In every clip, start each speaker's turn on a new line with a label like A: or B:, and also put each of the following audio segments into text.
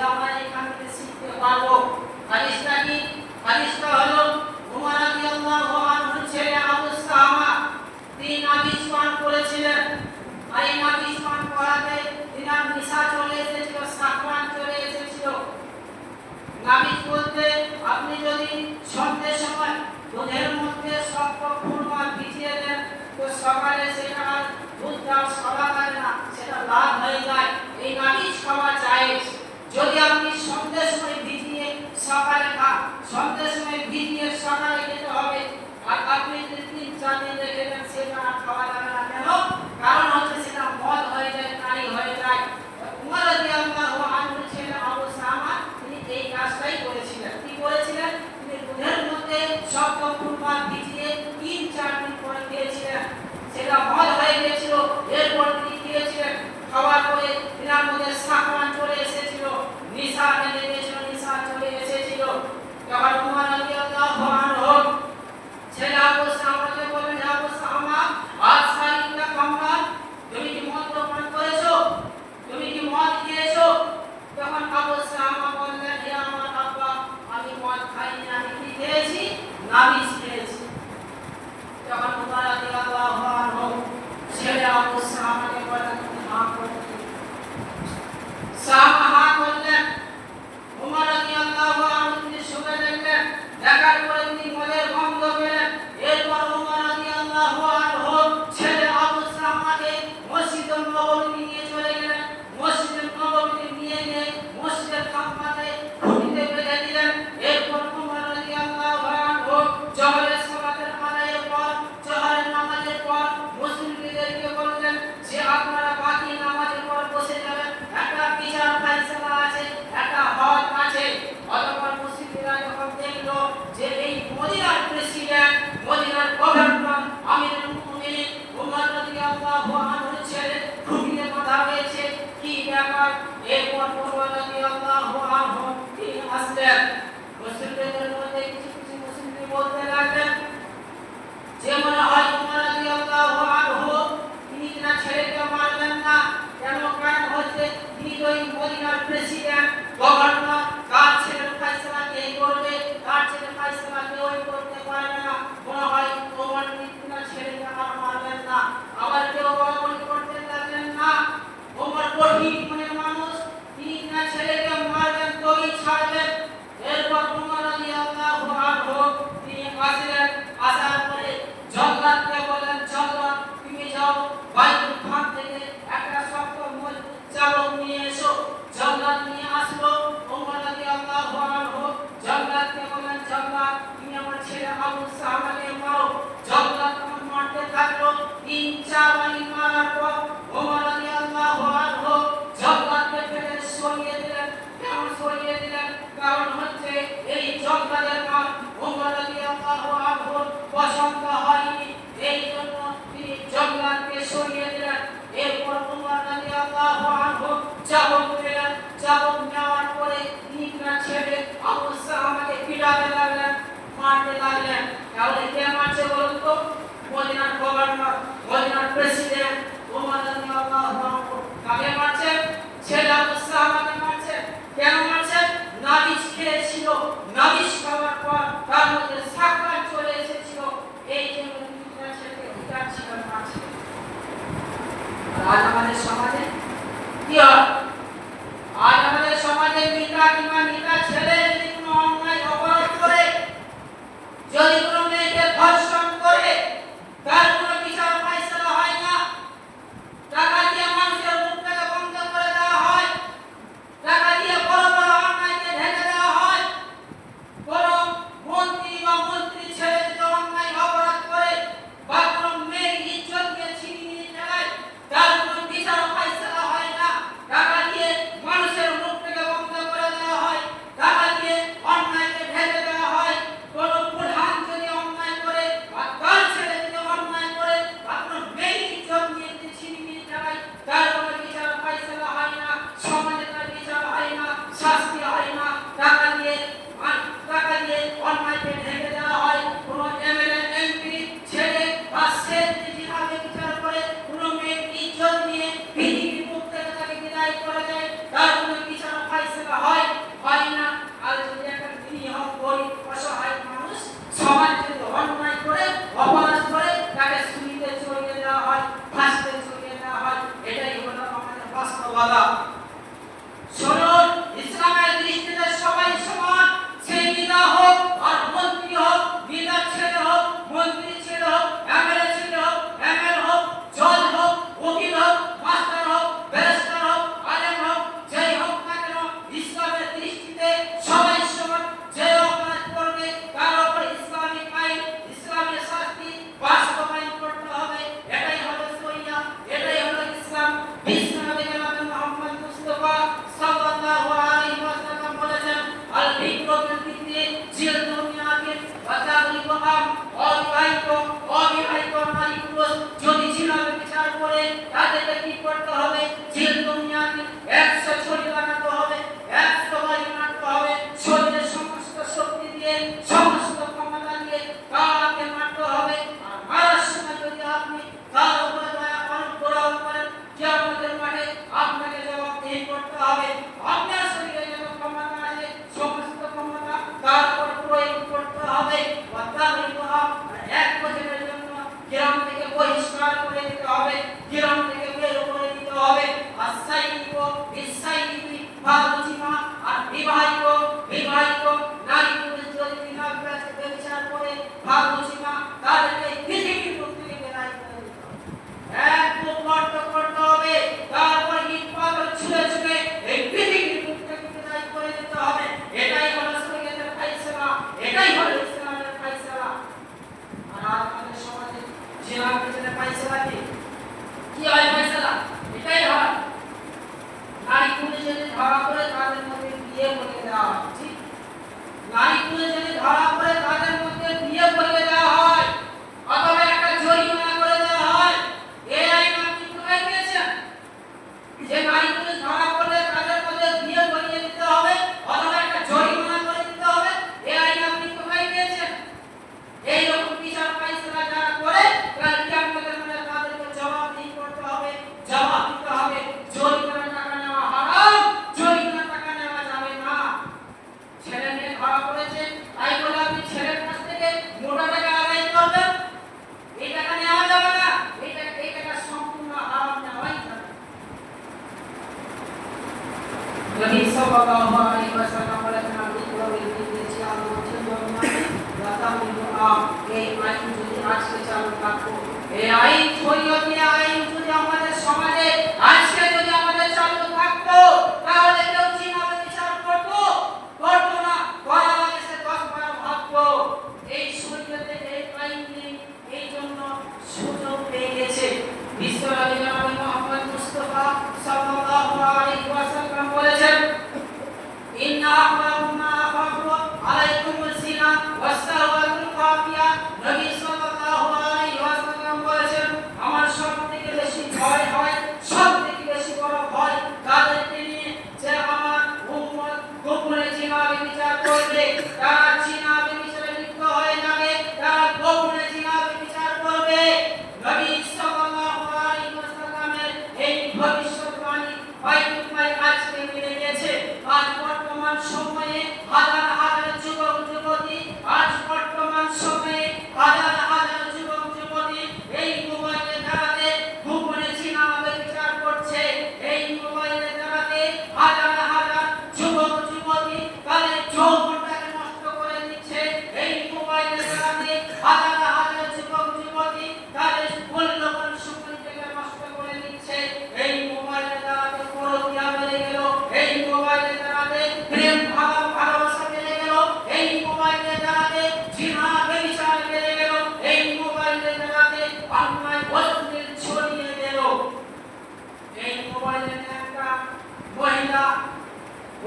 A: আমরা এখান থেকে শিখতে পারবো। হাদিসটা কি? হাদিসটা হলো ওমর রাদিয়াল্লাহু আনহুর ছেলে আবু সামা তিনি নাবিশ পান করেছিলেন। আর এই নাবিশ পান করাতে তিনার নিশা চলে এসেছিল, সাকরাত চলে এসেছিল। নাবিশ বলতে আপনি যদি সন্ধ্যের সময় দুধের মধ্যে শক্ত খুরমা ভিজিয়ে দেন তো সকালে সেটা দুধটা সাদা থাকে না, সেটা লাল হয়ে যায়। এই নাবিশ খাওয়া জায়েজ। যদি আপনি সন্ধ্যের সময় ভিজিয়ে সকালে খান, সন্ধ্যের সময় ভিজিয়ে সকালে খেতে হবে। আর আপনি যদি 3-4 দিন রেখে দেন সেটা আর খাওয়া যাবে না। কেন? কারণ হচ্ছে সেটা মদ হয়ে যায়, কালি হয়ে যায়। উমর রাদিয়াল্লাহু আনহু ছেলে আবু সামা তিনি এই কাজটাই করেছিলেন। কি করেছিলেন? তিনি দুধের মধ্যে শক্ত খুরমা ভিজিয়ে 3-4 দিন পরে খেয়েছিলেন। সেটা মদ হয়ে গিয়েছিল। এরপর তিনি খেয়েছিলেন। খাওয়ার পরে তিনার মধ্যে সাকরাত চলে এসেছিল, নিশা লেগে গিয়েছিল, নিশা চলে এসেছিল। তখন উমর রাদিয়াল্লাহু আনহু ছেলে আবু সামাকে বললেন, আবু সামা আজ সারিটা কামরা, তুমি কি মদ পান করেছো? তুমি কি মদ খেয়েছো? তখন আবু সামা বললেন, হে আমার আব্বা, আমি মদ খাইনি, আমি কি খেয়েছি? নাবিশ খেয়েছি। তখন উমর রাদিয়াল্লাহু আনহু ছেলে আবু সামাকে বললেন, হ্যাঁ করতে। সামা হ্যাঁ বললেন। উমর রাদিয়াল্লাহু আনহু তিনি শুনে দেখলেন, দেখার পরে তিনি মদের গন্ধ পেলেন। এরপর উমর রাদিয়াল্লাহু আনহু ছেলে আবু সামাকে মসজিদে নববীতে নিয়ে চলে গেলেন। মসজিদে নববীতে নিয়ে গিয়ে মসজিদের খাম্বাতে খুঁটিতে বেঁধে দিলেন। এরপর উমর রাদিয়াল্লাহু আনহু জোহরের সালাতের আদায়ের পর, জোহরের নামাজের পর মুসলিমদেরকে বললেন যে আপনারা বাকি নামাজের পর বসে যাবেন, একটা বিচার ফায়সালা আছে, একটা হজ আছে। অতঃপর মুসলিমরা যখন দেখলো যে এই মদিনার প্রেসিডেন্ট, মদিনার গভর্নর আমিরুল মুমিনিন উমর রাদিয়াল্লাহু আনহু ছেলে খুঁটিতে বাঁধা হয়েছে, কি ব্যাপার? এরপর উমর রাদিয়াল্লাহু আনহু তিনি আসলেন। মুসলিমদের মধ্যে কিছু কিছু মুসলিম বলতে লাগলেন যে মনে হয় উমর রাদিয়াল্লাহু আনহু তিনি তার ছেলেকে মারলেন না। কেন? কারণ হচ্ছে তিনি ওই মদিনার প্রেসিডেন্ট, গভর্নর, তার ছেলের ফায়সালা কে করবে? তার ছেলের ফায়সালা কেউ করতে পারবে না। মনে হয় ওমর তার ছেলেকে আর মারলেন না। আবার কেউ বলাবলি করতে লাগলেন না, ওমর কঠিন মনের মানুষ, তিনি তার ছেলেকে মারবেন তবেই ছাড়বেন। এরপর উমর রাদিয়াল্লাহু আনহু তিনি আসলেন। আসার পরে জল্লাদকে বললেন, জল্লাদ তুমি যাও বাইতুল খান থেকে একটা শক্ত মজবুত চাবুক নিয়ে এসো। জল্লাদ নিয়ে আসলো। উমর রাদিয়াল্লাহু আনহু জল্লাদকে বললেন, জল্লাদ তুমি আমার ছেলে আবু সামাকে মারো। জল্লাদ তখন মারতে থাকলো। 3-4 বাড়ি মারার পর উমর রাদিয়াল্লাহু আনহু জল্লাদকে ফেলে সরিয়ে দিলেন। কেন সরিয়ে দিলেন? কারণ হচ্ছে এই জল্লাদের নাম উমর রাদিয়াল্লাহু আনহু পছন্দ হয়নি, এই জন্য তিনি জল্লাদকে সরিয়ে দিলেন। এরপর উমর রাদিয়াল্লাহু আনহু চাবুক নিলেন। চাবুক নেওয়ার পরে তিনি তার ছেলে আবু সামাকে পিটাতে লাগলেন, মারতে লাগলেন। তাহলে কে মারছে বলুন তো? মদিনার গভর্নর, মদিনার প্রেসিডেন্ট উমর রাদিয়াল্লাহু আনহু। কাকে মারছে? ছেলে আবু সামাকে মারছে। কেন মারছে? নাবিশ খেয়েছিল। নাবিশ খাওয়ার পর তার মধ্যে সাকরাত চলে এসেছিল, এই জন্য তিনি তার ছেলেকে পিটাচ্ছিল, মারছে। আজ আমাদের সমাজে কি হয়? আজ আমাদের সমাজে পিতা কিংবা নেতা ছেলে যদি কোনো অন্যায় অপরাধ করে, যদি কোনো মেয়েকে ধর্ষণ করে, তার কোনো বিচার ফায়সালা হয় না। টাকা দিয়ে মানুষের মুখটাকে বন্ধ করে দেওয়া হয়, টাকা দিয়ে বড় বড় অন্যায়কে ঢেকে দেওয়া হয়। কোনো মন্ত্রী বা মন্ত্রী ছেলে যদি অন্যায় অপরাধ করে বা কোনো মেয়ের ইজ্জতকে ছিনিয়ে নিয়ে যায়, তার কোনো বিচার ফায়সালা হয় না। জিনার পেছনে পয়সা কি হয় পয়সা এটাই হয়। নারী পুলিশ যদি ধরা পড়ে তাদের মধ্যে বিয়ে করে দেওয়া হয়, ঠিক? নারী পুলিশ যদি ধরা পড়ে তাদের মধ্যে বিয়ে করে দেওয়া হয় অথবা একটা জরিমানা করে দেওয়া হয়। এই আইন আপনি কোথায় পেয়েছেন? যে নারী পুলিশ ধরা পড়লে তাদের মধ্যে বিয়ে করিয়ে দিতে হবে অথবা একটা জরিমানা করে দিতে হবে, এই আইন আপনি কোথায় পেয়েছেন? এই রকম বিচার ফাইসলা যারা করে তারা কিয়ামতের মাঠে তাদেরকে জবাবদিহি করতে হবে, জবাব দিতে হবে। জরিমানা টাকা নেওয়া হারাম, জরিমানা টাকা নেওয়া যাবে না। ছেলে মেয়ে ধরা পড়েছে তাই বলে আপনি ছেলের কাছ থেকে মোটা টাকা আদায় করবেন, এই টাকা নেওয়া যাবে না। এই টাকা সম্পূর্ণ হারাম, নেওয়াই যাবে। নবী সাল্লাল্লাহু আলাইহি ওয়াসাল্লাম বলেছেন, আমি কিভাবে দিয়েছি আমি হচ্ছে এই আইন যদি আজকে চালু থাকতো, এই আইন শরীয়তের আইন যদি আমাদের সমাজে আজকে যদি আমাদের চালু থাকতো, তাহলে কেউ জিনার বিচার করতো না, করা লাগেছে 10-12 ভাবতো। এই শরীয়তে এই আইন নেই, এই জন্য সুযোগ পেয়ে গেছে। বিশ্বনবী জনাব মুহাম্মদ মুস্তাফা সাল্লাল্লাহু আলাইহি ওয়াসাল্লাম বলেছেন, ইন্না আহওয়ামা আখাফু আলাইকুমুজ জিনা ওয়াসসাওয়াতুল কাফিয়া। নবী সাল্লাল্লাহু আলাইহি ওয়াসাল্লাম বলেছেন, আমার সবথেকে বেশি ভয় হয়, সবথেকে বেশি বড় ভয় তাদেরকে নিয়ে যে আমার উম্মত গোপনে জিনা বিচার করবে, তারা জিনা বিচারে লিপ্ত হয়ে যাবে, তারা গোপনে জিনা বিচার করবে। নবী সাল্লাল্লাহু আলাইহি ওয়াসাল্লামের এই ভবিষ্যৎবাণী হয়তো আজকে মিলে গেছে। আজ বর্তমান সময়ে হাজার হাজার যুবক যুবতী, আজ বর্তমান সময়ে হাজার হাজার যুবক যুবতী এই মোবাইলে দ্বারাতে গোপনে জিনা বিচার করছে। এই মোবাইলে দ্বারাতে হাজার হাজার যুবক যুবতী তাদের যৌবনটাকে নষ্ট করে দিচ্ছে। এই মোবাইলে দ্বারাতে হাজার হাজার যুবক যুবতী তাদের মূল্যবান সময়টাকে নষ্ট করে দিচ্ছে। এই মোবাইলে দ্বারাতে পরকীয়া বেড়ে গেল, এই মোবাইলে দ্বারাতে প্রেম ভালোবাসা বেড়ে গেল, এই মোবাইলে দ্বারাতে জিনা ব্যভিচার বেড়ে গেল, এই মোবাইলে দ্বারাতে অন্যায় অশ্লীল ছড়িয়ে গেল। এই মোবাইলে একটা মহিলা,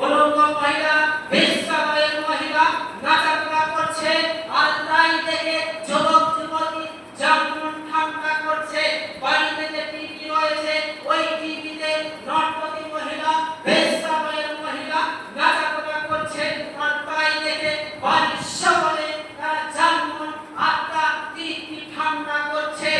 A: উলঙ্গ মহিলা, বেশ্যালয়ের মহিলা নাচাকলা করছে, আর তাই দেখে যুবক যুবতী যেমন ঠান্ডা করছে। বাড়িতে যে টিভি রয়েছে ওই টিভিতে নর্তকী মহিলা, বেশ্যালয়ের মহিলা নাচাকলা করছে, আর তাই দেখে বাড়ির সকলে তারা যেমন আত্মা তৃপ্তি ঠান্ডা করছে।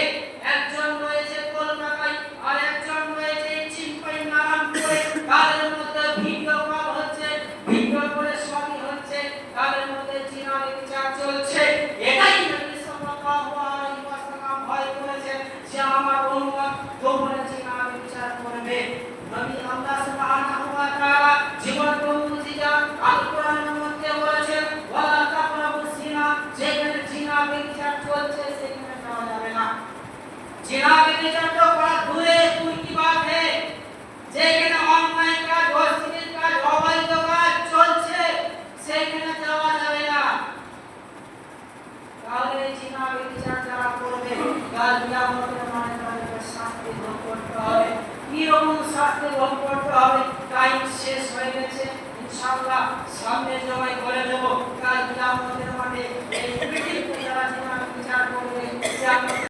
A: একজন রয়েছে কলকাতায় আর একজন রয়েছে চিম্পাই নারায়ণপুরে, তাদের মধ্যে ভিডিও কল হচ্ছে, ভিডিও করে সবই হচ্ছে, তাদের মধ্যে জিনা বিচার চলছে। এটাই নবী সাল্লাল্লাহু আলাইহি ওয়াসাল্লাম ভয় করেছেন যে আমার উম্মত গোপনে জিনা বিচার করবে। নবী আল্লাহ সুবহানাহু ওয়া তাআলা জীবন্ত মুজিজা আল কোরআনের মধ্যে বলেছেন, ওয়ালা তাকরাবুজ জিনা, যেখানে জিনা বিচার চলছে সেখানে যাওয়া যাবে না। জিনা বিচার তো করা দূরে তুই কি বাত है, যেখানে অন্যায় কাজ, অশ্লীল কাজ, অবৈধ কাজ চলছে সেখানে যাওয়া যাবে না। তাহলে জিনা বিচার যারা করবে কাল কিয়ামতের মাঠে তাদেরকে শাস্তি ভোগ করতে হবে। কি রকম শাস্তি ভোগ করতে হবে? টাইম শেষ হয়ে গেছে, ইনশাআল্লাহ সামনে জমাই করে দেব। কাল কিয়ামতের মাঠে